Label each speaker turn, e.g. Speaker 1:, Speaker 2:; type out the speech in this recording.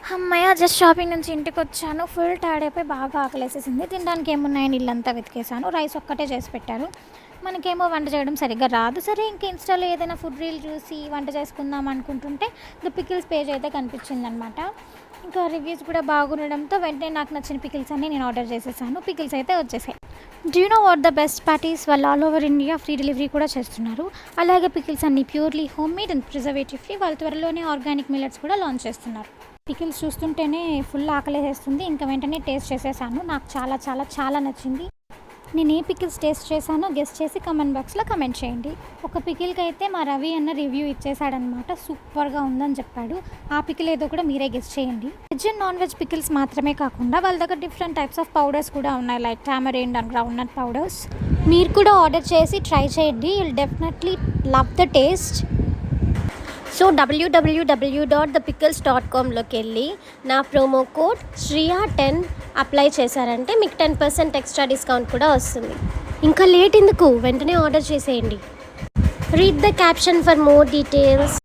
Speaker 1: హమ్మయ్య! Just shopping నుంచి ఇంటికొచ్చాను. Full tired అయిపోయి బాగా ఆకలేసేసింది. తినడానికి ఏమున్నాయని ఇల్లంతా వెతికేసాను. రైస్ ఒక్కటే చేసి పెట్టారు. మనకేమో వంట చేయడం సరిగ్గా రాదు. సరే ఇంక ఇన్‌స్టాలో ఏదైనా ఫుడ్ రీల్ చూసి వంట చేసుకుందాం అనుకుంటుంటే ద పికిల్స్ పేజ్ అయితే కనిపించిందనమాట. ఇంకా రివ్యూస్ కూడా బాగుండడంతో వెంటనే నాకు నచ్చిన పికిల్స్ అన్నీ నేను ఆర్డర్ చేసేసాను. పికిల్స్ అయితే వచ్చేసాయి. Do you know what the best part is? వాళ్ళు all over India free delivery కూడా చేస్తున్నారు. అలాగే పికిల్స్ అన్నీ purely homemade and preservative free. వాళ్ళు త్వరలోనే ఆర్గానిక్ మిల్లెట్స్ కూడా లాంచ్ చేస్తున్నారు. పికిల్స్ చూస్తుంటేనే ఫుల్ ఆకలేసేస్తుంది. ఇంక వెంటనే టేస్ట్ చేసేసాను. నాకు చాలా చాలా చాలా నచ్చింది. నేను ఏ పికిల్స్ టేస్ట్ చేశానో గెస్ చేసి కామెంట్ బాక్స్‌లో కామెంట్ చేయండి. ఒక పికిల్‌కి అయితే మా రవి అన్న రివ్యూ ఇచ్చేసాడనమాట. సూపర్‌గా ఉందని చెప్పాడు. ఆ పికిల్ ఏదో కూడా మీరే గెస్ చేయండి. Veg and non veg pickles మాత్రమే కాకుండా వాళ్ళ దగ్గర డిఫరెంట్ టైప్స్ ఆఫ్ పౌడర్స్ కూడా ఉన్నాయి. Like tamarind and groundnut powders. మీరు కూడా ఆర్డర్ చేసి ట్రై చేయండి. You will definitely love the taste.
Speaker 2: So www.thepickles.comలోకి వెళ్ళి నా ప్రోమో కోడ్ శ్రియా10 అప్లై చేశారంటే మీకు 10% ఎక్స్ట్రా డిస్కౌంట్ కూడా వస్తుంది. ఇంకా లేట్ ఎందుకు, వెంటనే ఆర్డర్ చేసేయండి. Read the caption for more details.